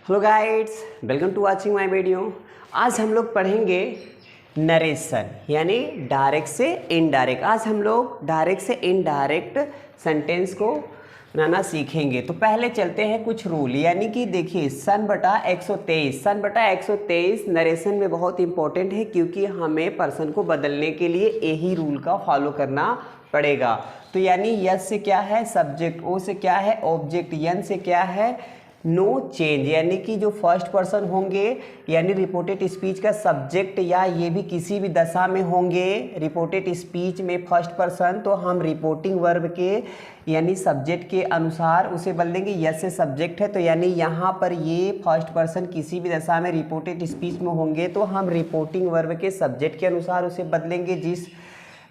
Hello guys, welcome to watching my video. आज हम लोग पढ़ेंगे नरेशन यानी डायरेक्ट से इनडायरेक्ट। आज हम लोग डायरेक्ट से इनडायरेक्ट सेंटेंस को बनाना सीखेंगे। तो पहले चलते हैं कुछ रूल, यानी कि देखिए सन बटा 123 नरेशन में बहुत इंपॉर्टेंट है, क्योंकि हमें पर्सन को बदलने के लिए यही रूल का फॉलो करना पड़ेगा। तो यानी यस से क्या है सब्जेक्ट, ओ से क्या है ऑब्जेक्ट, यन से क्या है नो चेंज, यानी कि जो फर्स्ट पर्सन होंगे यानी रिपोर्टेड स्पीच का सब्जेक्ट या ये भी किसी भी दशा में होंगे रिपोर्टेड स्पीच में फर्स्ट पर्सन, तो हम रिपोर्टिंग वर्ब के यानी सब्जेक्ट के अनुसार उसे बदल देंगे। यस से सब्जेक्ट है तो यानी यहाँ पर ये फर्स्ट पर्सन किसी भी दशा में रिपोर्टेड स्पीच में होंगे तो हम रिपोर्टिंग वर्ब के सब्जेक्ट के अनुसार उसे बदलेंगे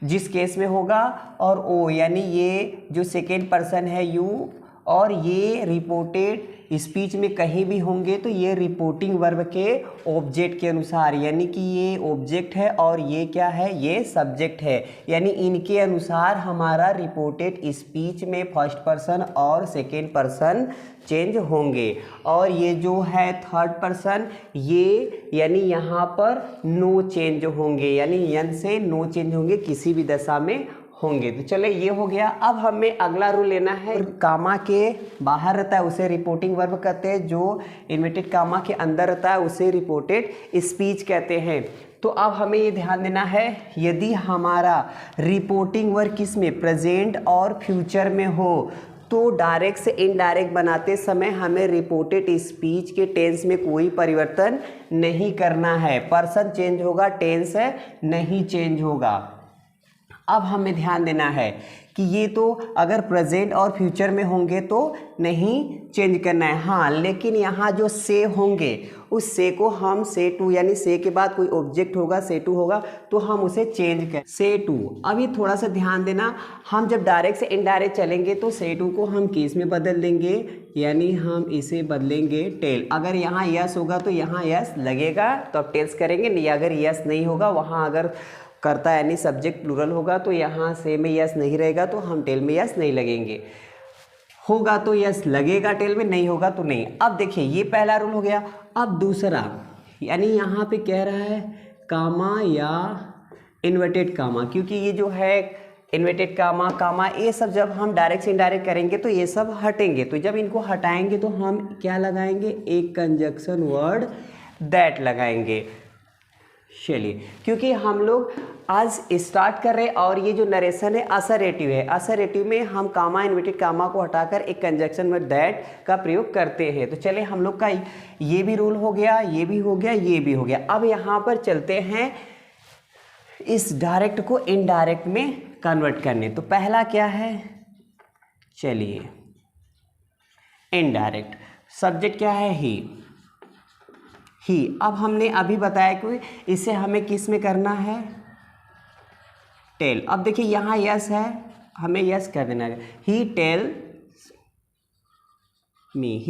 जिस केस में होगा। और ओ यानी ये जो सेकेंड पर्सन है यू, और ये रिपोर्टेड स्पीच में कहीं भी होंगे तो ये रिपोर्टिंग वर्ब के ऑब्जेक्ट के अनुसार, यानी कि ये ऑब्जेक्ट है और ये क्या है ये सब्जेक्ट है, यानी इनके अनुसार हमारा रिपोर्टेड स्पीच में फर्स्ट पर्सन और सेकेंड पर्सन चेंज होंगे। और ये जो है थर्ड पर्सन ये यानी यहाँ पर नो चेंज होंगे, यानी यन से नो चेंज होंगे किसी भी दशा में होंगे। तो चले ये हो गया। अब हमें अगला रूल लेना है, कामा के बाहर रहता है उसे रिपोर्टिंग वर्ब कहते हैं, जो इन्वर्टेड कामा के अंदर रहता है उसे रिपोर्टेड स्पीच कहते हैं। तो अब हमें ये ध्यान देना है यदि हमारा रिपोर्टिंग वर्ब किस में प्रेजेंट और फ्यूचर में हो तो डायरेक्ट से इनडायरेक्ट बनाते समय हमें रिपोर्टेड स्पीच के टेंस में कोई परिवर्तन नहीं करना है। पर्सन चेंज होगा, टेंस नहीं चेंज होगा। अब हमें ध्यान देना है कि ये तो अगर प्रेजेंट और फ्यूचर में होंगे तो नहीं चेंज करना है, हाँ लेकिन यहाँ जो से होंगे उस से को हम से टू यानी से के बाद कोई ऑब्जेक्ट होगा से टू होगा तो हम उसे चेंज कर से टू। अभी थोड़ा सा ध्यान देना, हम जब डायरेक्ट से इनडायरेक्ट चलेंगे तो से टू को हम किस में बदल देंगे, यानी हम इसे बदलेंगे टेल। अगर यहाँ यस होगा तो यहाँ यस लगेगा तो अब टेल्स करेंगे, नहीं अगर यस नहीं होगा वहाँ अगर करता यानी सब्जेक्ट प्लूरल होगा तो यहाँ से में यस नहीं रहेगा तो हम टेल में यस नहीं लगेंगे, होगा तो यस लगेगा टेल में, नहीं होगा तो नहीं। अब देखिए ये पहला रूल हो गया। अब दूसरा यानी यहाँ पे कह रहा है कामा या इन्वर्टेड कामा, क्योंकि ये जो है इन्वर्टेड कामा कामा ये सब जब हम डायरेक्ट से इनडायरेक्ट करेंगे तो ये सब हटेंगे, तो जब इनको हटाएंगे तो हम क्या लगाएंगे एक कंजक्शन वर्ड दैट लगाएंगे। चलिए क्योंकि हम लोग आज स्टार्ट कर रहे हैं और ये जो नरेशन है असरेटिव है, असरेटिव में हम कामा इन्वर्टेड कामा को हटाकर एक कंजक्शन वर्ड दैट का प्रयोग करते हैं। तो चले हम लोग का ये भी रूल हो गया, ये भी हो गया, ये भी हो गया। अब यहाँ पर चलते हैं इस डायरेक्ट को इनडायरेक्ट में कन्वर्ट करने। तो पहला क्या है, चलिए इनडायरेक्ट सब्जेक्ट क्या है ही। अब हमने अभी बताया कि इसे हमें किस में करना है टेल। अब देखिए यहाँ यस है, हमें यस कर देना है, ही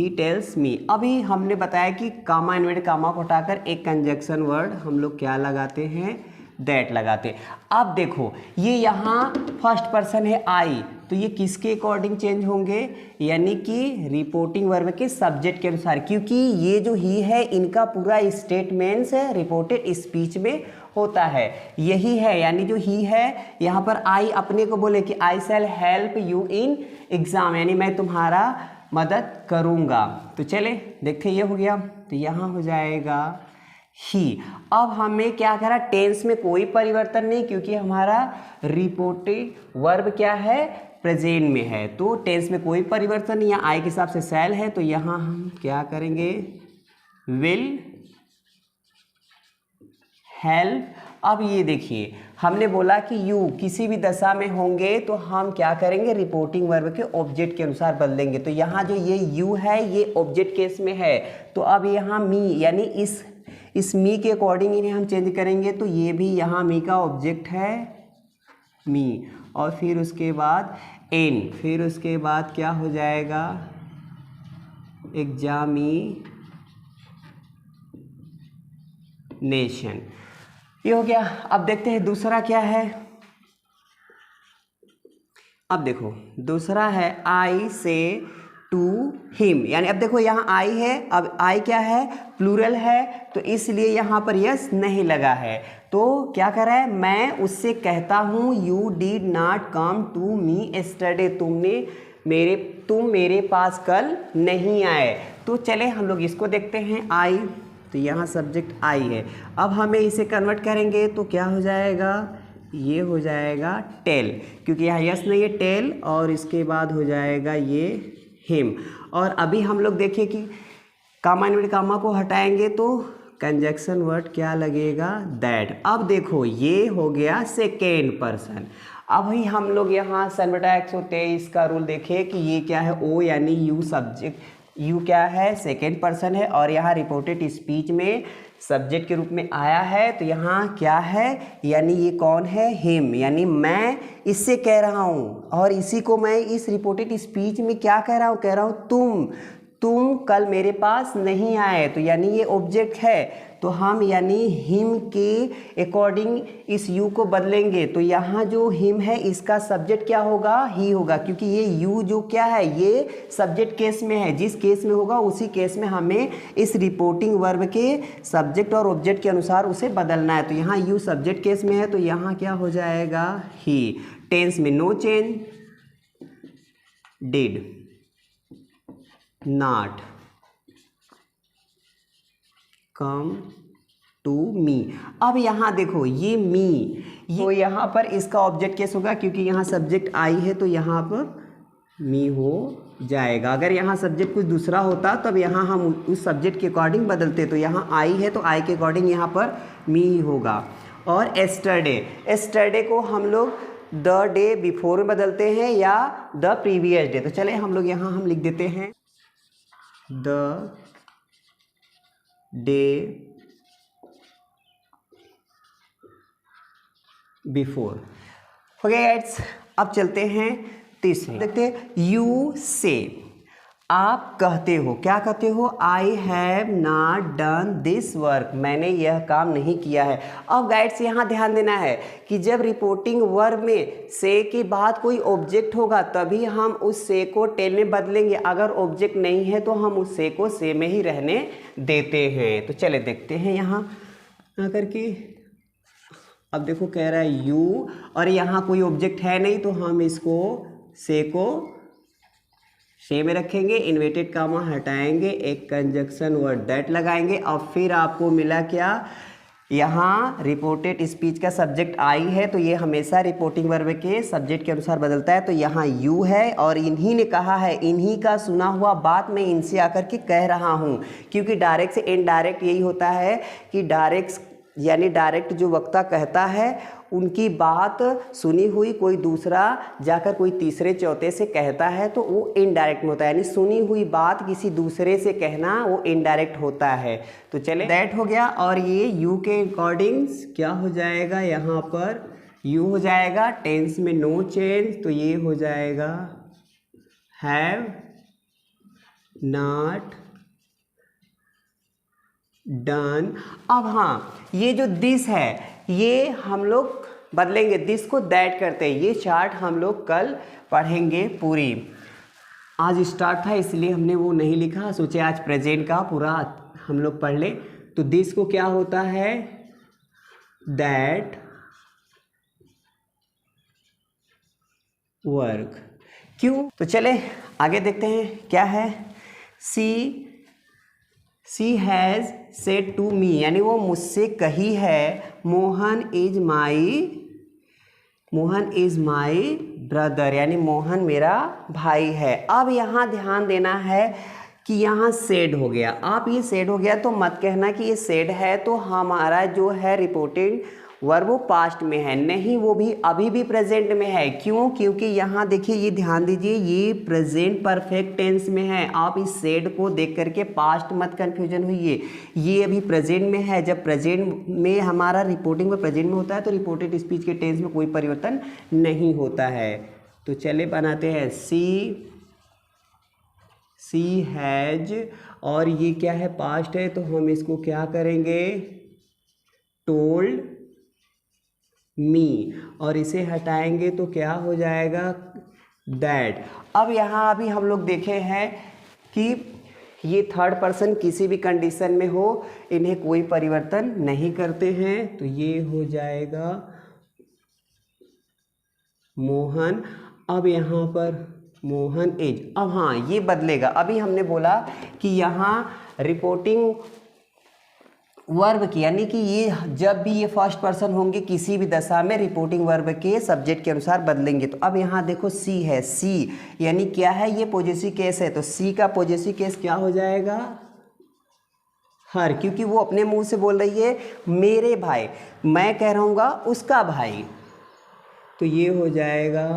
टेल्स मी। अभी हमने बताया कि कामा इन्वर्टेड कामा को हटाकर एक कंजक्शन वर्ड हम लोग क्या लगाते हैं दैट लगाते। अब देखो ये यहाँ फर्स्ट पर्सन है आई, तो ये किसके अकॉर्डिंग चेंज होंगे, यानी कि रिपोर्टिंग वर्ब के सब्जेक्ट के अनुसार, क्योंकि ये जो ही है इनका पूरा स्टेटमेंट्स है रिपोर्टेड स्पीच में होता है, यही है। यानी जो ही है यहाँ पर आई अपने को बोले कि I shall help you in exam, यानी मैं तुम्हारा मदद करूँगा। तो चले देखते ये हो गया, तो यहाँ हो जाएगा ही। अब हमें क्या करा टेंस में कोई परिवर्तन नहीं, क्योंकि हमारा रिपोर्टेड वर्ब क्या है प्रेजेंट में है, तो टेंस में कोई परिवर्तन नहीं। यहाँ आई के हिसाब से शैल है तो यहाँ हम क्या करेंगे विल हेल्प। अब ये देखिए हमने बोला कि यू किसी भी दशा में होंगे तो हम क्या करेंगे रिपोर्टिंग वर्ब के ऑब्जेक्ट के अनुसार बदलेंगे। तो यहाँ जो ये यू है ये ऑब्जेक्ट केस में है, तो अब यहाँ मी यानी इस मी के अकॉर्डिंग इन्हें हम चेंज करेंगे, तो ये भी यहाँ मी का ऑब्जेक्ट है मी, और फिर उसके बाद एन, फिर उसके बाद क्या हो जाएगा एग्जामिनेशन। ये हो गया। अब देखते हैं दूसरा क्या है। अब देखो दूसरा है आई से टू हिम, यानी अब देखो यहाँ आई है, अब आई क्या है, प्लूरल है, तो इसलिए यहाँ पर यस नहीं लगा है। तो क्या कर रहा है, मैं उससे कहता हूँ you did not come to me yesterday, तुम मेरे पास कल नहीं आए। तो चले हम लोग इसको देखते हैं, आई, तो यहाँ सब्जेक्ट आई है। अब हमें इसे कन्वर्ट करेंगे तो क्या हो जाएगा, ये हो जाएगा टेल, क्योंकि यहाँ यस नहीं है, टेल, और इसके बाद हो जाएगा ये हिम। और अभी हम लोग देखिए कि कामा इनवर्टेड कामा को हटाएंगे तो कंजक्शन वर्ड क्या लगेगा, दैट। अब देखो ये हो गया सेकेंड पर्सन। अभी हम लोग यहाँ सन बटा 123 का रूल देखें कि ये क्या है, ओ यानी यू सब्जेक्ट, यू क्या है, सेकेंड पर्सन है, और यहाँ रिपोर्टेड स्पीच में सब्जेक्ट के रूप में आया है, तो यहाँ क्या है, यानी ये कौन है, हिम, यानी मैं इससे कह रहा हूँ, और इसी को मैं इस रिपोर्टेड स्पीच में क्या कह रहा हूँ, तुम कल मेरे पास नहीं आए, तो यानी ये ऑब्जेक्ट है, तो हम यानी हिम के अकॉर्डिंग इस यू को बदलेंगे। तो यहाँ जो हिम है इसका सब्जेक्ट क्या होगा, ही होगा, क्योंकि ये यू जो क्या है ये सब्जेक्ट केस में है, जिस केस में होगा उसी केस में हमें इस रिपोर्टिंग वर्ब के सब्जेक्ट और ऑब्जेक्ट के अनुसार उसे बदलना है। तो यहाँ यू सब्जेक्ट केस में है, तो यहाँ क्या हो जाएगा, ही। टेंस में no change, did not come to me. अब यहाँ देखो ये मी, ये यहाँ पर इसका ऑब्जेक्ट केस होगा, क्योंकि यहाँ सब्जेक्ट आई है, तो यहाँ पर मी हो जाएगा। अगर यहाँ सब्जेक्ट कुछ दूसरा होता तब यहाँ हम उस सब्जेक्ट के अकॉर्डिंग बदलते, तो यहाँ आई है तो आई के अकॉर्डिंग यहाँ पर मी ही होगा। और एस्टरडे को हम लोग द डे बिफोर में बदलते हैं या द प्रीवियस डे। तो चले हम लोग यहाँ हम लिख देते हैं द डे बिफोर। हो गया गाइड्स। अब चलते हैं तीसरे, देखते हैं यू से, आप कहते हो, क्या कहते हो, I have not done this work, मैंने यह काम नहीं किया है। अब गाइड्स यहाँ ध्यान देना है कि जब रिपोर्टिंग वर्ब में से के बाद कोई ऑब्जेक्ट होगा तभी हम उस से को टेल में बदलेंगे, अगर ऑब्जेक्ट नहीं है तो हम उस से को से में ही रहने देते हैं। तो चले देखते हैं यहाँ करके। अब देखो कह रहा है यू, और यहाँ कोई ऑब्जेक्ट है नहीं, तो हम इसको से को से में रखेंगे, इन्वर्टेड कामा हटाएंगे, एक कंजक्शन वर्ड दैट लगाएंगे, और फिर आपको मिला क्या, यहाँ रिपोर्टेड स्पीच का सब्जेक्ट आई है, तो ये हमेशा रिपोर्टिंग वर्ब के सब्जेक्ट के अनुसार बदलता है। तो यहाँ यू है और इन्हीं ने कहा है, इन्हीं का सुना हुआ बात मैं इनसे आकर के कह रहा हूँ, क्योंकि डायरेक्ट से इनडायरेक्ट यही होता है कि डायरेक्ट यानी डायरेक्ट जो वक्ता कहता है उनकी बात सुनी हुई कोई दूसरा जाकर कोई तीसरे चौथे से कहता है तो वो इनडायरेक्ट में होता है, यानी सुनी हुई बात किसी दूसरे से कहना वो इनडायरेक्ट होता है। तो चले दैट हो गया, और ये यू के अकॉर्डिंग क्या हो जाएगा, यहाँ पर यू हो जाएगा, टेंस में नो चेंज, तो ये हो जाएगा हैव नॉट डन। अब हाँ, ये जो दिस है ये हम लोग बदलेंगे, दिस को दैट करते हैं। ये चार्ट हम लोग कल पढ़ेंगे पूरी, आज स्टार्ट था इसलिए हमने वो नहीं लिखा, सोचे आज प्रेजेंट का पूरा हम लोग पढ़ ले। तो दिस को क्या होता है, दैट वर्क। क्यों, तो चले आगे देखते हैं क्या है। सी हैज़ सेड टू मी, यानी वो मुझसे कही है, मोहन इज माई ब्रदर, यानी मोहन मेरा भाई है। अब यहाँ ध्यान देना है कि यहाँ सेड हो गया। आप ये सेड हो गया तो मत कहना कि ये सेड है तो हमारा जो है रिपोर्टेड वर्ब वो पास्ट में है, नहीं, वो भी अभी भी प्रेजेंट में है। क्यों, क्योंकि यहाँ देखिए, ये ध्यान दीजिए, ये प्रेजेंट परफेक्ट टेंस में है। आप इस सेड को देख करके पास्ट मत कंफ्यूजन हुई, ये अभी प्रेजेंट में है। जब प्रेजेंट में हमारा रिपोर्टिंग में प्रेजेंट में होता है तो रिपोर्टेड स्पीच के टेंस में कोई परिवर्तन नहीं होता है। तो चले बनाते हैं सी हैज, और ये क्या है, पास्ट है, तो हम इसको क्या करेंगे, टोल्ड मी, और इसे हटाएंगे तो क्या हो जाएगा, दैट। अब यहाँ अभी हम लोग देखे हैं कि ये थर्ड पर्सन किसी भी कंडीशन में हो इन्हें कोई परिवर्तन नहीं करते हैं, तो ये हो जाएगा मोहन। अब यहाँ पर मोहन इज, अब हाँ ये बदलेगा। अभी हमने बोला कि यहाँ रिपोर्टिंग वर्ब की, यानी कि ये जब भी ये फर्स्ट पर्सन होंगे किसी भी दशा में रिपोर्टिंग वर्ब के सब्जेक्ट के अनुसार बदलेंगे। तो अब यहाँ देखो सी है, सी यानी क्या है, ये पॉजेसिव केस है, तो सी का पॉजेसिव केस क्या हो जाएगा, हर, क्योंकि वो अपने मुंह से बोल रही है मेरे भाई, मैं कह रहूँगा उसका भाई, तो ये हो जाएगा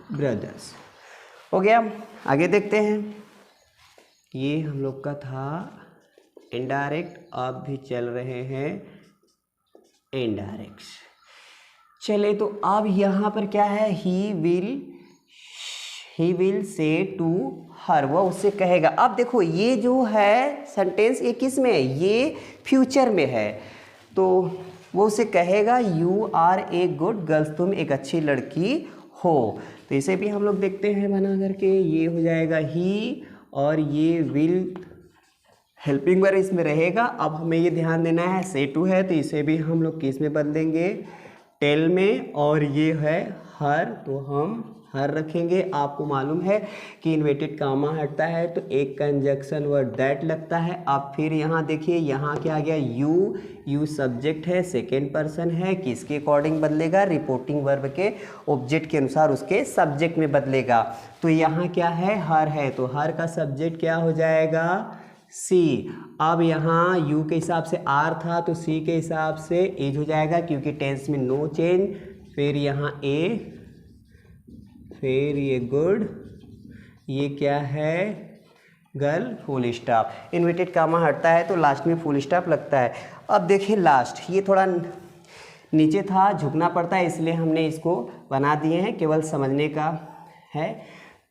ब्रदर्स। हो गया। आगे देखते हैं। ये हम लोग का था इनडायरेक्ट, अब भी चल रहे हैं इनडायरेक्ट। चले तो अब यहाँ पर क्या है, he will say to her, वह उससे कहेगा। अब देखो ये जो है सेंटेंस ये किस में है, ये फ्यूचर में है, तो वो उसे कहेगा you are a good girls, तुम एक अच्छी लड़की हो। तो इसे भी हम लोग देखते हैं बना करके, ये हो जाएगा ही और ये विल हेल्पिंग वर्ब इसमें रहेगा। अब हमें ये ध्यान देना है से टू है, तो इसे भी हम लोग किस में बदलेंगे, टेल में, और ये है हर, तो हम हर रखेंगे। आपको मालूम है कि इन्वर्टेड कामा हटता है तो एक कंजक्शन वर्ड दैट लगता है। अब फिर यहाँ देखिए, यहाँ क्या आ गया, यू सब्जेक्ट है, सेकेंड पर्सन है, किसके अकॉर्डिंग बदलेगा, रिपोर्टिंग वर्ब के ऑब्जेक्ट के अनुसार उसके सब्जेक्ट में बदलेगा। तो यहाँ क्या है, हर है, तो हर का सब्जेक्ट क्या हो जाएगा, सी। अब यहाँ यू के हिसाब से आर था, तो सी के हिसाब से एज हो जाएगा, क्योंकि टेंस में नो चेंज। फिर यहाँ ए, फिर ये गुड, ये क्या है, girl, full stop. Inverted comma हटता है तो लास्ट में फुल स्टॉप लगता है। अब देखिए लास्ट, ये थोड़ा नीचे था, झुकना पड़ता है, इसलिए हमने इसको बना दिए हैं, केवल समझने का है।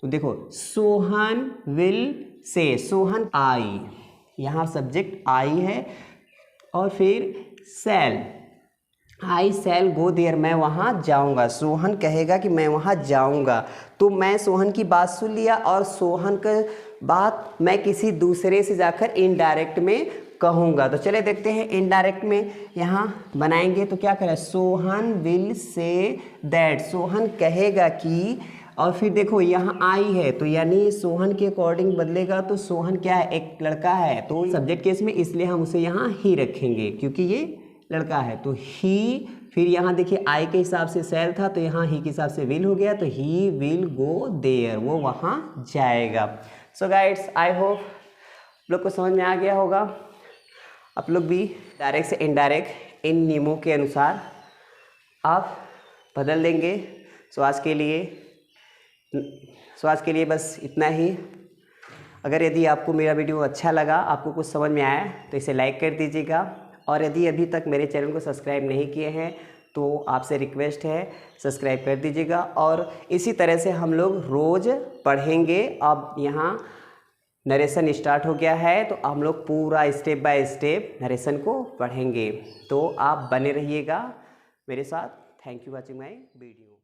तो देखो, सोहन विल से, सोहन आई, यहाँ सब्जेक्ट आई है, और फिर shall, I shall go there, मैं वहाँ जाऊँगा। सोहन कहेगा कि मैं वहाँ जाऊँगा, तो मैं सोहन की बात सुन लिया और सोहन का बात मैं किसी दूसरे से जाकर इनडायरेक्ट में कहूँगा। तो चले देखते हैं इनडायरेक्ट में यहाँ बनाएंगे तो क्या करें, Sohan will say that, Sohan कहेगा कि, और फिर देखो यहाँ आई है तो यानी सोहन के अकॉर्डिंग बदलेगा, तो सोहन क्या है, एक लड़का है, तो सब्जेक्ट केस में इसलिए हम उसे यहाँ ही रखेंगे क्योंकि ये लड़का है, तो ही। फिर यहाँ देखिए आई के हिसाब से सेल था, तो यहाँ ही के हिसाब से विल हो गया, तो ही विल गो देयर, वो वहाँ जाएगा। सो गाइड्स, आई होप आप लोग को समझ में आ गया होगा। आप लोग भी डायरेक्ट से इनडायरेक्ट इन नियमों के अनुसार आप बदल देंगे। सो आज के लिए बस इतना ही। अगर यदि आपको मेरा वीडियो अच्छा लगा, आपको कुछ समझ में आया, तो इसे लाइक कर दीजिएगा, और यदि अभी तक मेरे चैनल को सब्सक्राइब नहीं किए हैं तो आपसे रिक्वेस्ट है सब्सक्राइब कर दीजिएगा। और इसी तरह से हम लोग रोज़ पढ़ेंगे। अब यहाँ नरेशन स्टार्ट हो गया है, तो हम लोग पूरा स्टेप बाय स्टेप नरेशन को पढ़ेंगे, तो आप बने रहिएगा मेरे साथ। Thank you watching my video.